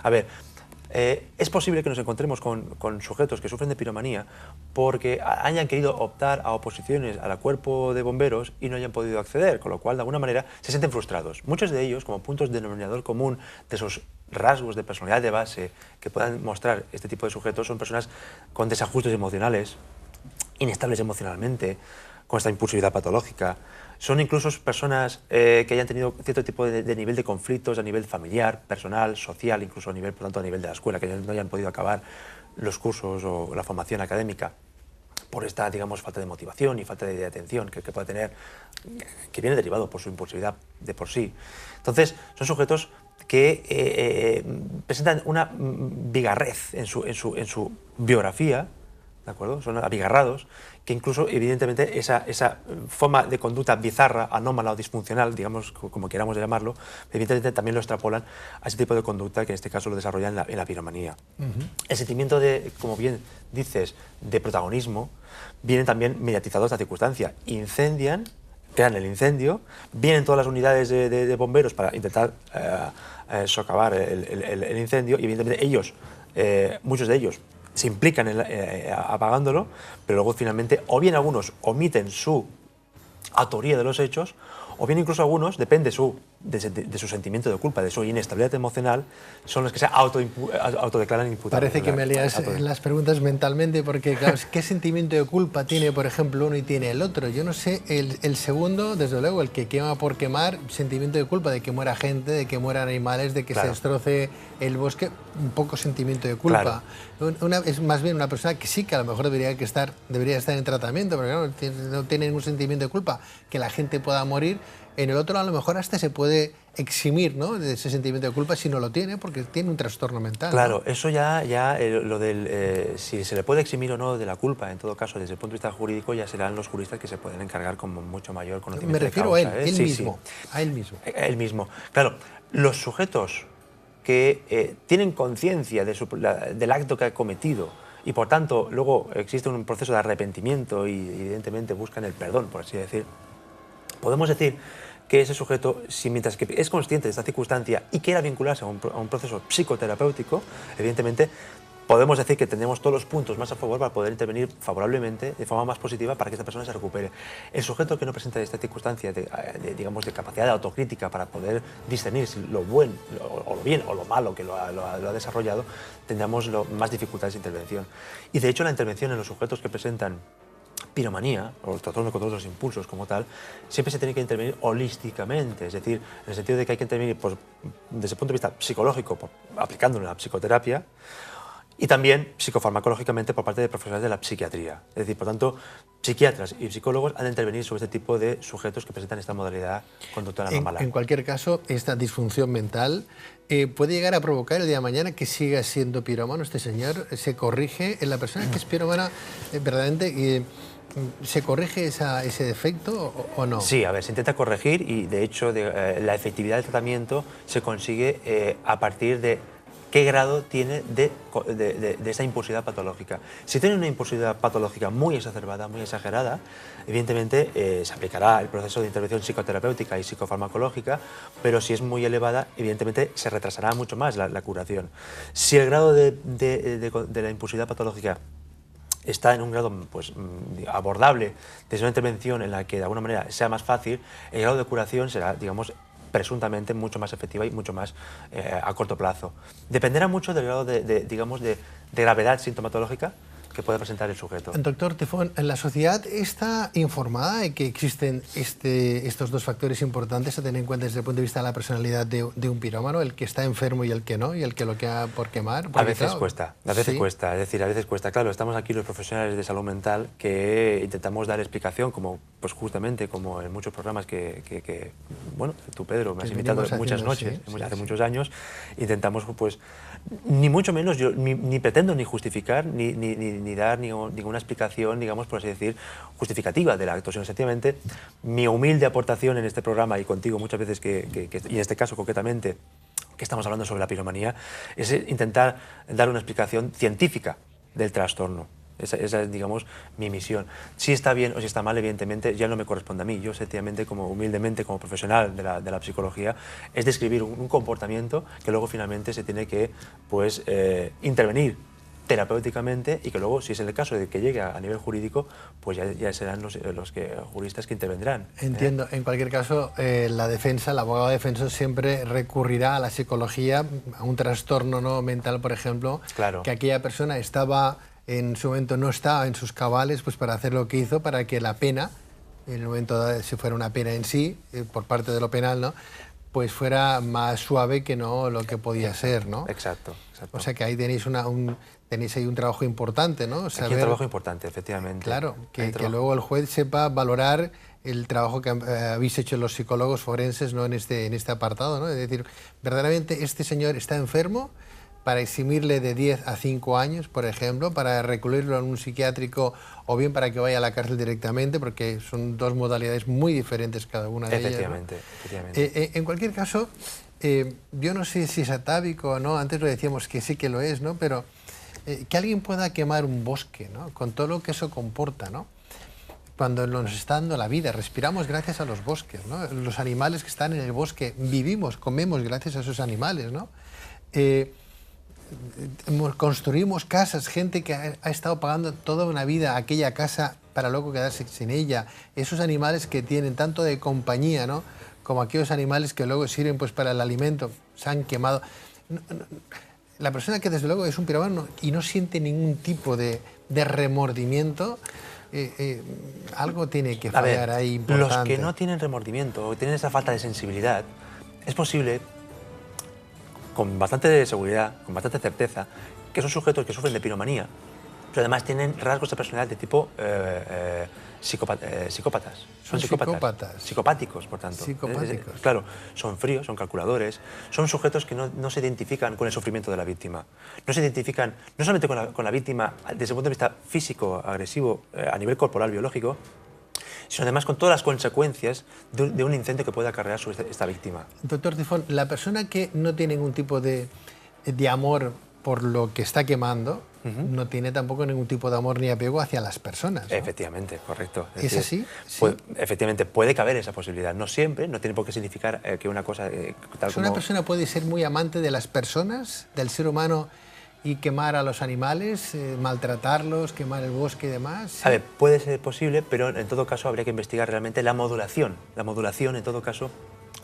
A ver, es posible que nos encontremos con sujetos que sufren de piromanía porque hayan querido optar a oposiciones al cuerpo de bomberos y no hayan podido acceder, con lo cual, de alguna manera, se sienten frustrados. Muchos de ellos, como puntos de denominador común de esos rasgos de personalidad de base que puedan mostrar este tipo de sujetos, son personas con desajustes emocionales, inestables emocionalmente, con esta impulsividad patológica. Son incluso personas que hayan tenido cierto tipo de nivel de conflictos a nivel familiar, personal, social, incluso a nivel, por tanto, a nivel de la escuela, que no hayan podido acabar los cursos o la formación académica por esta, digamos, falta de motivación y falta de atención que pueda tener, que viene derivado por su impulsividad de por sí. Entonces, son sujetos que presentan una bigarrez en su biografía, ¿de acuerdo? Son abigarrados, que incluso, evidentemente, esa forma de conducta bizarra, anómala o disfuncional, digamos, como queramos llamarlo, evidentemente también lo extrapolan a ese tipo de conducta que en este caso lo desarrollan en la piromanía. El sentimiento de, como bien dices, de protagonismo, viene también mediatizado esta circunstancia. Incendian, crean el incendio, vienen todas las unidades de bomberos para intentar socavar el incendio y, evidentemente, ellos, muchos de ellos, se implican apagándolo, pero luego finalmente o bien algunos omiten su autoría de los hechos, o bien incluso algunos, depende de su sentimiento de culpa, de su inestabilidad emocional, son los que se autodeclaran imputables. Parece que me lías las preguntas mentalmente, porque claro, ¿qué sentimiento de culpa tiene, por ejemplo, uno y tiene el otro? Yo no sé, el segundo, desde luego, el que quema por quemar, sentimiento de culpa de que muera gente, de que mueran animales, de que se destroce el bosque, un poco sentimiento de culpa. Es más bien una persona que sí que a lo mejor debería estar en tratamiento, porque no tiene ningún sentimiento de culpa, que la gente pueda morir. En el otro a lo mejor hasta se puede eximir, ¿no?, de ese sentimiento de culpa si no lo tiene, porque tiene un trastorno mental. Claro, ¿no? eso ya lo del si se le puede eximir o no de la culpa, en todo caso, desde el punto de vista jurídico, ya serán los juristas que se pueden encargar con mucho mayor conocimiento. Me refiero de causa, a él sí, mismo. Sí. A él mismo. Él mismo. Claro, los sujetos que tienen conciencia del acto que ha cometido y, por tanto, luego existe un proceso de arrepentimiento y, evidentemente, buscan el perdón, por así decir, podemos decir que ese sujeto, si mientras que es consciente de esta circunstancia y quiera vincularse a un proceso psicoterapéutico, evidentemente podemos decir que tenemos todos los puntos más a favor para poder intervenir favorablemente, de forma más positiva, para que esta persona se recupere. El sujeto que no presenta esta circunstancia digamos, de capacidad de autocrítica para poder discernir si lo bueno, o lo bien o lo malo que lo ha desarrollado, tendremos más dificultades de intervención. Y, de hecho, la intervención en los sujetos que presentan piromanía, o el trastorno de control de los impulsos como tal, siempre se tiene que intervenir holísticamente, es decir, en el sentido de que hay que intervenir desde el punto de vista psicológico, aplicándole la psicoterapia, y también psicofarmacológicamente por parte de profesionales de la psiquiatría. Es decir, por tanto, psiquiatras y psicólogos han de intervenir sobre este tipo de sujetos que presentan esta modalidad conductual anómala. En cualquier caso, esta disfunción mental puede llegar a provocar el día de mañana que siga siendo pirómano este señor. ¿Se corrige en la persona que es pirómana verdaderamente? ¿Se corrige ese defecto o no? Sí, a ver, se intenta corregir y, de hecho, la efectividad del tratamiento se consigue a partir de qué grado tiene de esa impulsividad patológica. Si tiene una impulsividad patológica muy exacerbada, muy exagerada, evidentemente se aplicará el proceso de intervención psicoterapéutica y psicofarmacológica, pero si es muy elevada, evidentemente se retrasará mucho más la curación. Si el grado de la impulsividad patológica está en un grado pues, abordable desde una intervención en la que de alguna manera sea más fácil, el grado de curación será, digamos, presuntamente mucho más efectiva y mucho más a corto plazo. Dependerá mucho del grado digamos, de gravedad sintomatológica que puede presentar el sujeto. Doctor Tefón, ¿la sociedad está informada de que existen estos dos factores importantes a tener en cuenta desde el punto de vista de la personalidad de un pirómano, el que está enfermo y el que no, y el que lo queda por quemar? A veces cuesta, es decir, a veces cuesta. Claro, estamos aquí los profesionales de salud mental que intentamos dar explicación, como pues justamente como en muchos programas que bueno, tú, Pedro, me has invitado muchas noches, hace muchos años, intentamos pues ni mucho menos, yo ni pretendo ni justificar ni dar ninguna explicación, digamos, por así decir, justificativa del acto, sino sencillamente mi humilde aportación en este programa y contigo muchas veces, y en este caso concretamente, que estamos hablando sobre la piromanía, es intentar dar una explicación científica del trastorno. Esa es, digamos, mi misión. Si está bien o si está mal, evidentemente, ya no me corresponde a mí. Yo, sencillamente, como humildemente, como profesional de la psicología, es describir un comportamiento que luego finalmente se tiene que, pues, intervenir terapéuticamente, y que luego, si es el caso de que llegue a nivel jurídico, pues ya serán los juristas que intervendrán. Entiendo. En cualquier caso, la defensa, el abogado defensor siempre recurrirá a la psicología, a un trastorno, ¿no?, mental, por ejemplo, claro, que aquella persona estaba, en su momento no estaba en sus cabales, pues para hacer lo que hizo, para que la pena, en el momento dado, si fuera una pena en sí, por parte de lo penal, ¿no?, pues fuera más suave que no lo que podía ser, ¿no? Exacto, exacto. O sea que ahí tenéis tenéis ahí un trabajo importante, ¿no? Saber, aquí un trabajo importante, efectivamente. Claro, que luego el juez sepa valorar el trabajo que habéis hecho los psicólogos forenses, ¿no?, en este apartado, ¿no? Es decir, verdaderamente este señor está enfermo, para eximirle de 10 a 5 años, por ejemplo, para recluirlo en un psiquiátrico, o bien para que vaya a la cárcel directamente, porque son dos modalidades muy diferentes cada una de ellas, ¿no? Efectivamente. En cualquier caso, yo no sé si es atávico o no, antes lo decíamos que sí que lo es, ¿no?, pero que alguien pueda quemar un bosque, ¿no?, con todo lo que eso comporta, ¿no?, cuando nos está dando la vida, respiramos gracias a los bosques, ¿no?, los animales que están en el bosque, vivimos, comemos gracias a esos animales, ¿no? Construimos casas, gente que ha estado pagando toda una vida aquella casa para luego quedarse sin ella, esos animales que tienen tanto de compañía, ¿no?, como aquellos animales que luego sirven, pues, para el alimento, se han quemado. La persona que desde luego es un pirómano y no siente ningún tipo de remordimiento, algo tiene que fallar ahí importante. Los que no tienen remordimiento o tienen esa falta de sensibilidad, es posible, con bastante seguridad, con bastante certeza, que son sujetos que sufren de piromanía, pero además tienen rasgos de personalidad de tipo psicópatas. Son psicópatas. Psicopáticos, por tanto. Psicopáticos. Claro, son fríos, son calculadores, son sujetos que no se identifican con el sufrimiento de la víctima. No se identifican no solamente con la víctima desde el punto de vista físico, agresivo, a nivel corporal, biológico, sino además con todas las consecuencias de un incendio que puede acarrear sobre esta víctima. Doctor Tifón, la persona que no tiene ningún tipo de amor por lo que está quemando, no tiene tampoco ningún tipo de amor ni apego hacia las personas, ¿no? Efectivamente, correcto. ¿Es así? Pues, sí. Efectivamente, puede caber esa posibilidad. No siempre, no tiene por qué significar que una cosa tal como... ¿Una persona puede ser muy amante de las personas, del ser humano, y quemar a los animales, maltratarlos, quemar el bosque y demás? ¿Sí? A ver, puede ser posible, pero en todo caso habría que investigar realmente la modulación. La modulación, en todo caso,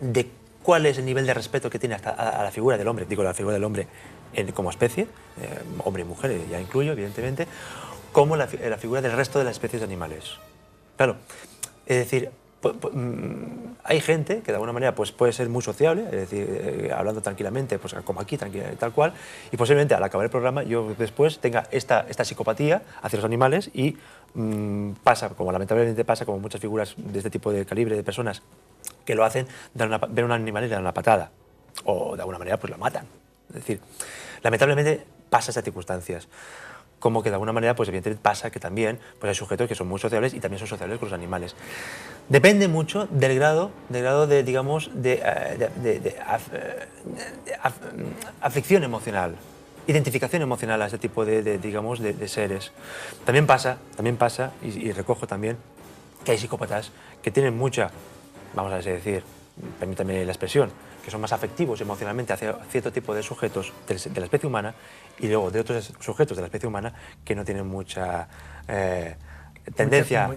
de cuál es el nivel de respeto que tiene hasta a la figura del hombre, digo la figura del hombre como especie, hombre y mujer, ya incluyo, evidentemente, como la figura del resto de las especies de animales. Claro, es decir, hay gente que de alguna manera pues, puede ser muy sociable, es decir, hablando tranquilamente, pues, como aquí, tal cual, y posiblemente al acabar el programa yo después tenga esta psicopatía hacia los animales y pasa, como lamentablemente pasa, como muchas figuras de este tipo de calibre de personas que lo hacen, ven a un animal y le dan una patada, o de alguna manera pues la matan. Es decir, lamentablemente pasa esas circunstancias. Como que de alguna manera, pues evidentemente pasa que también pues, hay sujetos que son muy sociables y también son sociables con los animales. Depende mucho del grado de digamos, afección emocional, identificación emocional a este tipo digamos, de seres. También pasa, y recojo también, que hay psicópatas que tienen mucha, vamos a decir, permítame la expresión, que son más afectivos emocionalmente hacia cierto tipo de sujetos de la especie humana, y luego de otros sujetos de la especie humana que no tienen mucha tendencia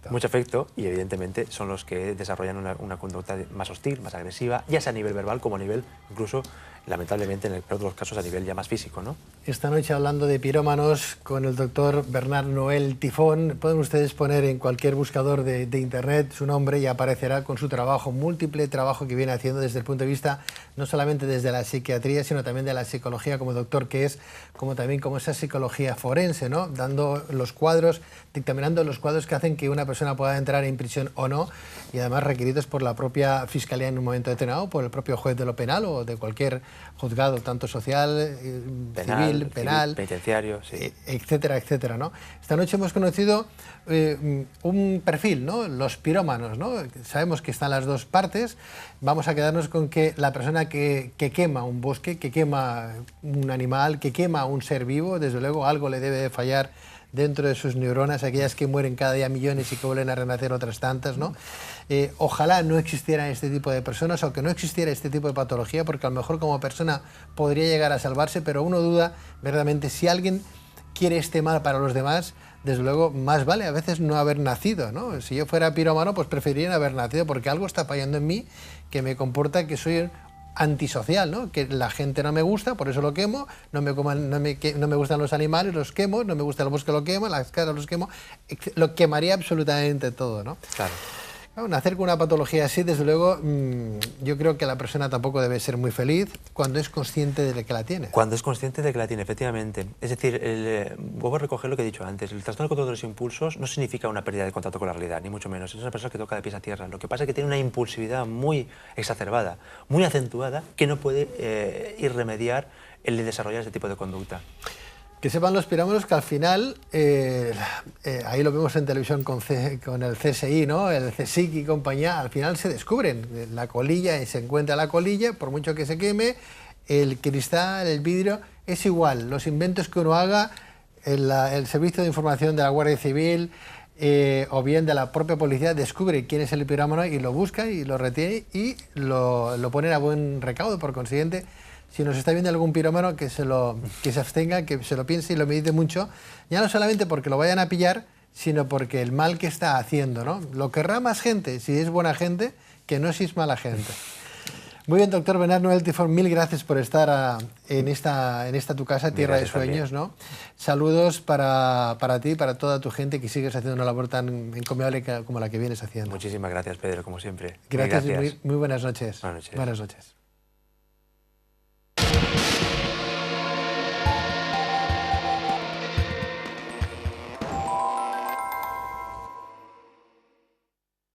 mucho afecto, y evidentemente son los que desarrollan una conducta más hostil, más agresiva, ya sea a nivel verbal como a nivel, incluso, lamentablemente, en el peor de los casos, a nivel ya más físico, ¿no? Esta noche hablando de pirómanos con el doctor Bernard Noël Tifón. Pueden ustedes poner en cualquier buscador de internet su nombre y aparecerá con su trabajo, múltiple trabajo que viene haciendo desde el punto de vista no solamente desde la psiquiatría, sino también de la psicología como doctor que es, como también como esa psicología forense, ¿no? Dando los cuadros, dictaminando los cuadros que hacen que una persona pueda entrar en prisión o no, y además requeridos por la propia fiscalía en un momento determinado, por el propio juez de lo penal o de cualquier juzgado, tanto social, civil, penal, penitenciario, sí, etcétera, etcétera, ¿no? Esta noche hemos conocido un perfil, ¿no? Los pirómanos, ¿no? Sabemos que están las dos partes. Vamos a quedarnos con que la persona que quema un bosque, que quema un animal, que quema un ser vivo, desde luego algo le debe de fallar dentro de sus neuronas, aquellas que mueren cada día millones y que vuelven a renacer otras tantas, ¿no? Ojalá no existieran este tipo de personas o que no existiera este tipo de patología, porque a lo mejor como persona podría llegar a salvarse, pero uno duda verdaderamente si alguien quiere este mal para los demás. Desde luego, más vale a veces no haber nacido, ¿no? Si yo fuera pirómano, pues preferiría no haber nacido, porque algo está fallando en mí que me comporta que soy antisocial, ¿no? Que la gente no me gusta, por eso lo quemo, no me gustan los animales, los quemo, no me gusta el bosque, lo quemo, las casas los quemo, lo quemaría absolutamente todo, ¿no? Claro. Nacer con una patología así, desde luego, yo creo que la persona tampoco debe ser muy feliz cuando es consciente de que la tiene. Cuando es consciente de que la tiene, efectivamente. Es decir, vuelvo a recoger lo que he dicho antes, el trastorno de control de los impulsos no significa una pérdida de contacto con la realidad, ni mucho menos. Es una persona que toca de pies a tierra. Lo que pasa es que tiene una impulsividad muy exacerbada, muy acentuada, que no puede irremediar el desarrollar ese tipo de conducta. Que sepan los pirómanos que al final, ahí lo vemos en televisión con el CSI, ¿no? El CSIC y compañía, al final se descubren la colilla y se encuentra la colilla, por mucho que se queme, el cristal, el vidrio, es igual. Los inventos que uno haga, el servicio de información de la Guardia Civil o bien de la propia policía descubre quién es el pirómano y lo busca y lo retiene y lo ponen a buen recaudo. Por consiguiente, si nos está viendo algún pirómano, que se abstenga, que se lo piense y lo medite mucho, ya no solamente porque lo vayan a pillar, sino porque el mal que está haciendo, ¿no? Lo querrá más gente, si es buena gente, que no si es mala gente. Muy bien, doctor Bernat Noel Tifón, mil gracias por estar en esta tu casa, Tierra de Sueños, ¿no? Saludos para ti y para toda tu gente, que sigues haciendo una labor tan encomiable como la que vienes haciendo. Muchísimas gracias, Pedro, como siempre. Gracias. Y muy buenas noches. Buenas noches. Buenas noches.